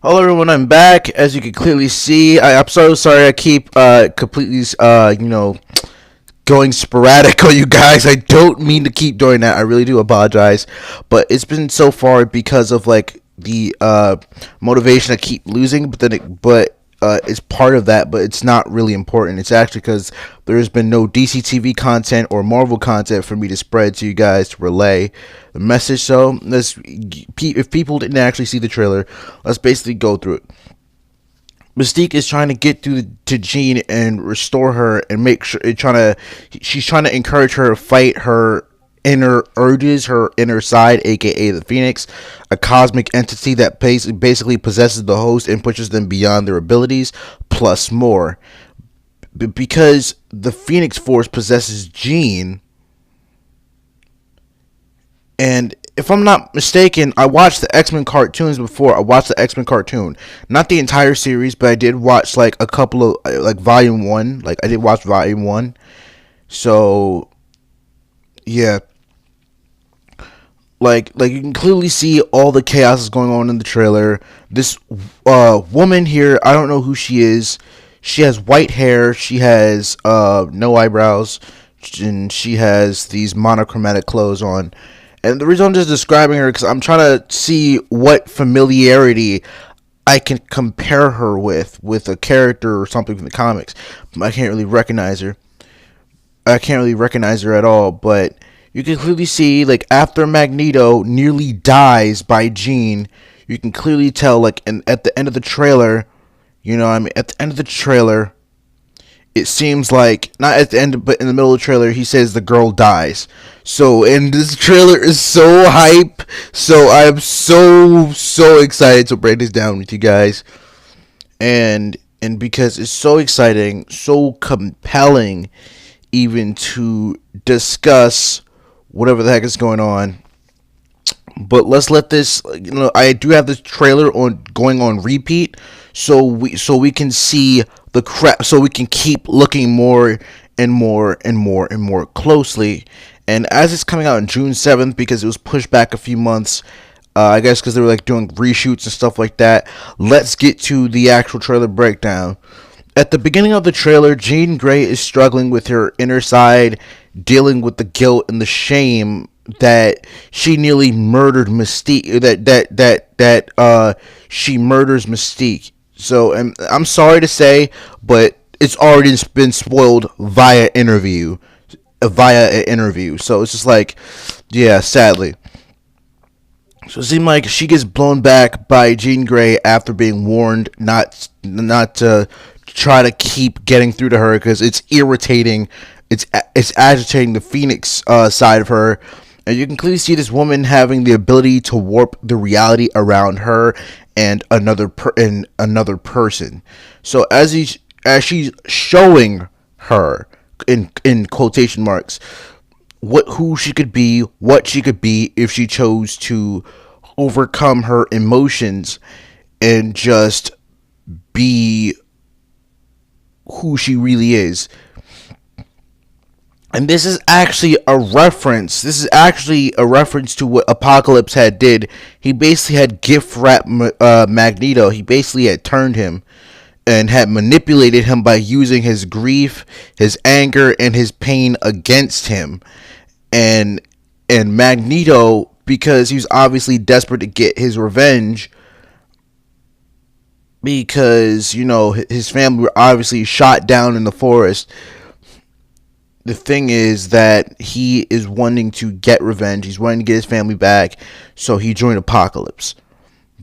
Hello everyone, I'm back. As you can clearly see, I'm so sorry I keep completely going sporadic on you guys. I don't mean to keep doing that. I really do apologize, but it's been so far because of like the motivation to keep losing. But it's part of that, but it's not really important. It's actually because there's been no DCTV content or Marvel content for me to spread to you guys to relay the message. So if people didn't actually see the trailer, let's basically go through it. Mystique is trying to get to Jean and restore her and make sure she's trying to encourage her to fight her inner urges, her inner side, aka the Phoenix, a cosmic entity that basically possesses the host and pushes them beyond their abilities, plus more. Because the Phoenix Force possesses Jean, and if I'm not mistaken, I watched the X-Men cartoons before. I watched the X-Men cartoon, not the entire series, but I did watch like a couple of like volume 1. Like I did watch volume 1. So yeah, like you can clearly see all the chaos is going on in the trailer. This woman here, I don't know who she is. She has white hair. She has no eyebrows, and she has these monochromatic clothes on. And the reason I'm just describing her because I'm trying to see what familiarity I can compare her with a character or something from the comics. I can't really recognize her. I can't really recognize her at all, but you can clearly see, like, after Magneto nearly dies by Jean, you can clearly tell, like, at the end of the trailer, at the end of the trailer, it seems like, not at the end, but in the middle of the trailer, he says the girl dies. So, and this trailer is so hype, so I'm so excited to break this down with you guys. And because it's so exciting, so compelling, even to discuss whatever the heck is going on. But let's let this, I do have this trailer going on repeat, so we can see the crap, so we can keep looking more and more and more and more closely. And as it's coming out on June 7th, because it was pushed back a few months, I guess because they were like doing reshoots and stuff like that, let's get to the actual trailer breakdown. At the beginning of the trailer, Jean Grey is struggling with her inner side, dealing with the guilt and the shame that she nearly murdered Mystique. That she murders Mystique. So, and I'm sorry to say, but it's already been spoiled via an interview. So it's just like, yeah, sadly. So it seems like she gets blown back by Jean Grey after being warned not to try to keep getting through to her because it's irritating. It's agitating the Phoenix side of her, and you can clearly see this woman having the ability to warp the reality around her and another person. So as she's showing her in quotation marks who she could be, what she could be if she chose to overcome her emotions and just be who she really is. And this is actually a reference. This is actually a reference to what Apocalypse had did. He basically had gift wrapped Magneto. He basically had turned him and had manipulated him by using his grief, his anger, and his pain against him. And Magneto, because he was obviously desperate to get his revenge, because his family were obviously shot down in the forest. The thing is that he is wanting to get revenge. He's wanting to get his family back, so he joined Apocalypse.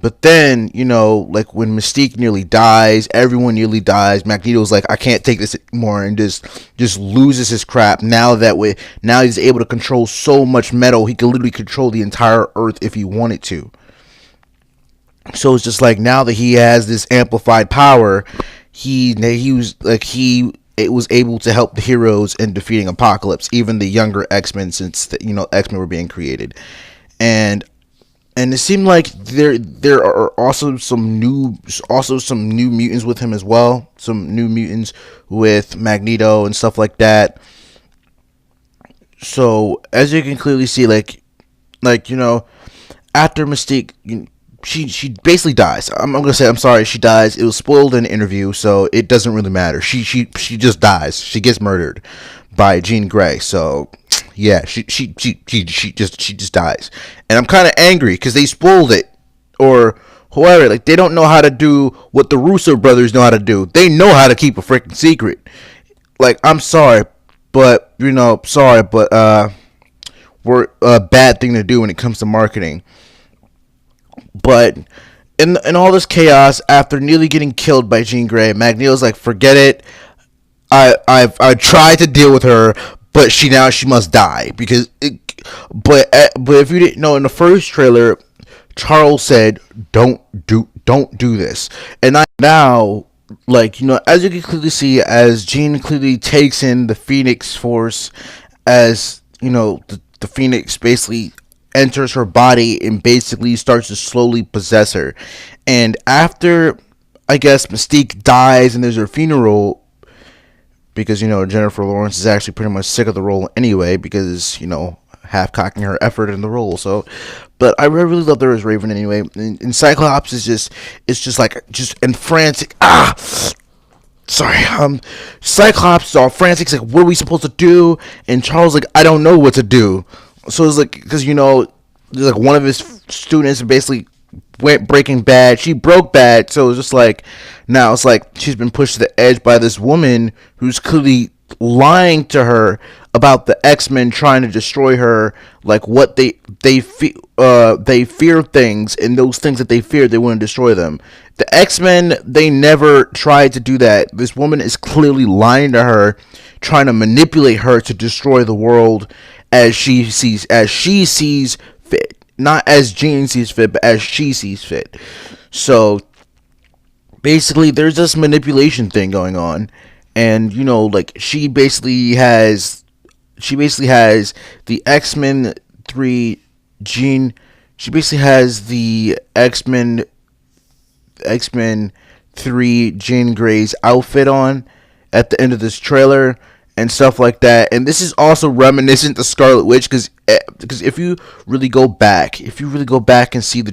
But then, like when Mystique nearly dies, everyone nearly dies. Magneto's like, I can't take this anymore, and just loses his crap. Now he's able to control so much metal, he can literally control the entire Earth if he wanted to. So it's just like, now that he has this amplified power, it was able to help the heroes in defeating Apocalypse, even the younger X-Men, since X-Men were being created. And it seemed like there are also some new mutants with him as well. Some new mutants with Magneto and stuff like that. So as you can clearly see, after Mystique she basically dies. I'm gonna say I'm sorry. She dies. It was spoiled in the interview, so it doesn't really matter. She just dies. She gets murdered by Jean Grey. So yeah, she just dies, and I'm kind of angry because they spoiled it, or whoever. Like they don't know how to do what the Russo brothers know how to do. They know how to keep a freaking secret. Like I'm sorry, but we're a bad thing to do when it comes to marketing. But in all this chaos, after nearly getting killed by Jean Grey, Magneto's like, forget it. I tried to deal with her, but she must die because. But if you didn't know, in the first trailer, Charles said, don't do this," and now, like, as you can clearly see, as Jean clearly takes in the Phoenix Force, as the Phoenix basically enters her body and basically starts to slowly possess her. And after, I guess, Mystique dies and there's her funeral, because Jennifer Lawrence is actually pretty much sick of the role anyway, because half cocking her effort in the role. So, but I really love her as Raven anyway. And Cyclops is just like in frantic. Sorry. Cyclops is all frantic. Like, what are we supposed to do? And Charles like, I don't know what to do. So it's like, because like one of his students basically went Breaking Bad. She broke bad. So it's just like, now it's like she's been pushed to the edge by this woman who's clearly lying to her about the X-Men trying to destroy her. Like, what they fear things, and those things that they fear, they want to destroy them. The X-Men, they never tried to do that. This woman is clearly lying to her, trying to manipulate her to destroy the world as she sees fit. Not as Jean sees fit, but as she sees fit. So basically there's this manipulation thing going on. And like she basically has the X-Men 3 Jean. She basically has the X-Men 3 Jean Grey's outfit on at the end of this trailer and stuff like that. And this is also reminiscent to Scarlet Witch, because if you really go back and see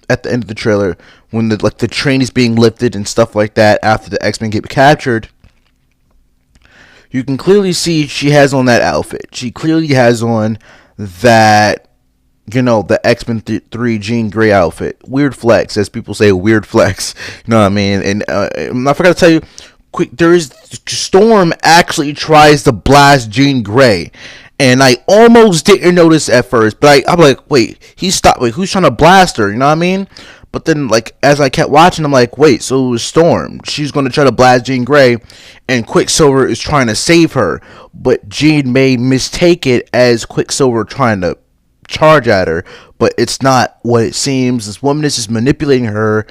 at the end of the trailer, when the train is being lifted and stuff like that after the X-Men get captured, you can clearly see she has on that outfit. She clearly has on that, the X-Men 3 Jean Grey outfit. Weird flex, as people say, weird flex. You know what I mean? And I forgot to tell you, quick, Storm actually tries to blast Jean Grey. And I almost didn't notice at first, but I'm like, wait, who's trying to blast her? You know what I mean? But then, like, as I kept watching, I'm like, wait, so it was Storm. She's going to try to blast Jean Grey, and Quicksilver is trying to save her. But Jean may mistake it as Quicksilver trying to charge at her, but it's not what it seems. This woman is just manipulating her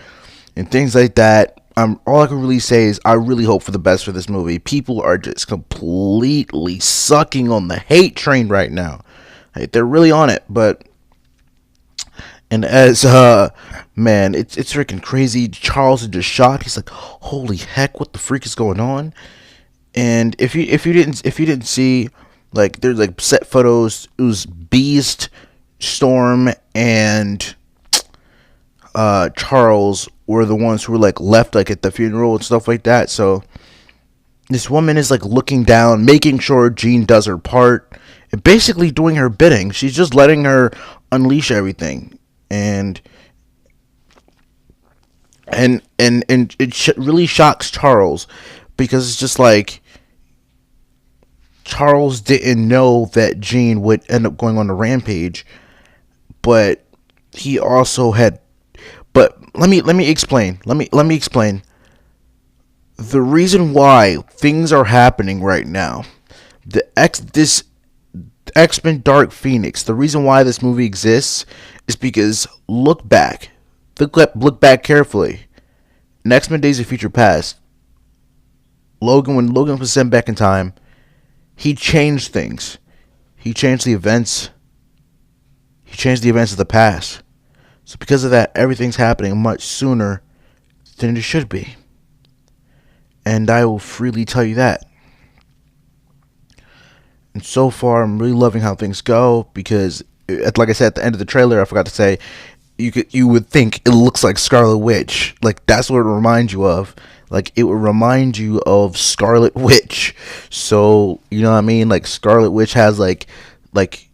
and things like that. All I can really say is I really hope for the best for this movie. People are just completely sucking on the hate train right now. Like, they're really on it, but... And as, man, it's freaking crazy. Charles is just shocked. He's like, holy heck, what the freak is going on? And if you didn't see, like, there's like set photos. It was Beast, Storm, and Charles were the ones who were like left like at the funeral and stuff like that. So this woman is like looking down, making sure Jean does her part, and basically doing her bidding. She's just letting her unleash everything. And it really shocks Charles, because it's just like Charles didn't know that Jean would end up going on a rampage, but he also had. But let me explain. Let me explain the reason why things are happening right now. This X-Men Dark Phoenix. The reason why this movie exists is because look back carefully. In X-Men Days of Future Past, when Logan was sent back in time, he changed things. He changed the events. He changed the events of the past. So because of that, everything's happening much sooner than it should be. And I will freely tell you that. And so far, I'm really loving how things go, because, like I said at the end of the trailer, I forgot to say, you would think it looks like Scarlet Witch. Like that's what it reminds you of. Like it would remind you of Scarlet Witch. So you know what I mean? Like Scarlet Witch has like like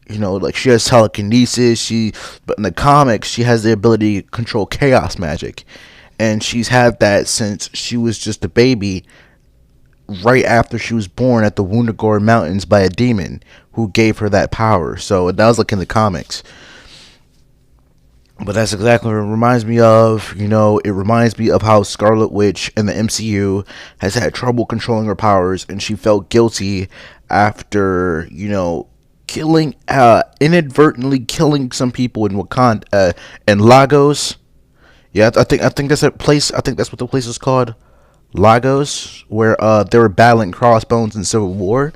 she has telekinesis. But in the comics she has the ability to control chaos magic, and she's had that since she was just a baby. Right after she was born at the Wundagore Mountains by a demon who gave her that power. So that was like in the comics. But that's exactly what it reminds me of. It reminds me of how Scarlet Witch in the MCU has had trouble controlling her powers, and she felt guilty after, inadvertently killing some people in Wakanda, and Lagos. Yeah, I think that's a place. I think that's what the place is called, Lagos, where they were battling Crossbones in Civil War.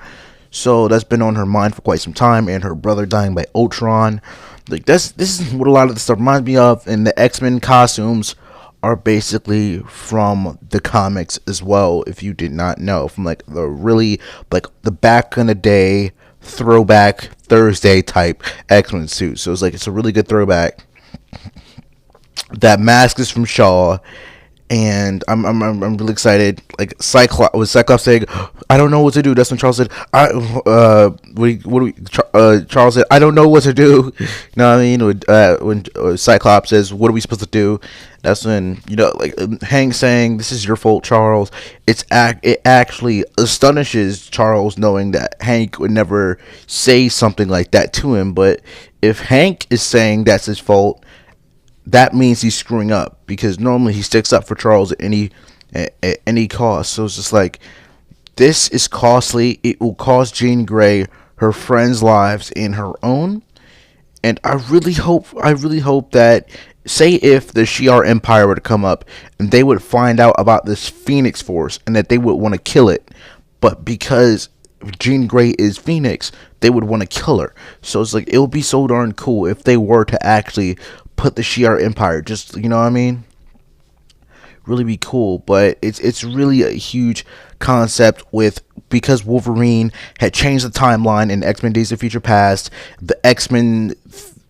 So that's been on her mind for quite some time, and her brother dying by Ultron. Like this is what a lot of the stuff reminds me of, and the X-Men costumes are basically from the comics as well. If you did not know, from like the back in the day throwback Thursday type X-Men suit. So it's a really good throwback. That mask is from Shaw, and I'm really excited. Like Cyclops saying, "I don't know what to do." That's when Charles said, Charles said, "I don't know what to do." You know what I mean? When Cyclops says, "What are we supposed to do?" That's when Hank saying, "This is your fault, Charles." It actually astonishes Charles knowing that Hank would never say something like that to him. But if Hank is saying that's his fault, that means he's screwing up, because normally he sticks up for Charles at any cost. So it's just like, this is costly. It will cost Jean Grey her friends' lives and her own. And I really hope that, say if the Shi'ar Empire were to come up and they would find out about this Phoenix Force and that they would want to kill it, but because Jean Grey is Phoenix, they would want to kill her. So it's like, it would be so darn cool if they were to actually put the Shi'ar Empire, just, you know what I mean? Really be cool. But it's really a huge concept because Wolverine had changed the timeline in X-Men Days of Future Past. The X-Men,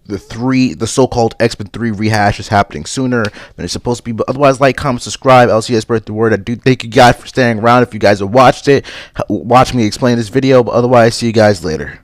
the so-called X-Men 3 rehash is happening sooner than it's supposed to be. But otherwise, like, comment, subscribe. LCS spread the word. I do thank you guys for staying around. If you guys have watched it, watch me explain this video. But otherwise, see you guys later.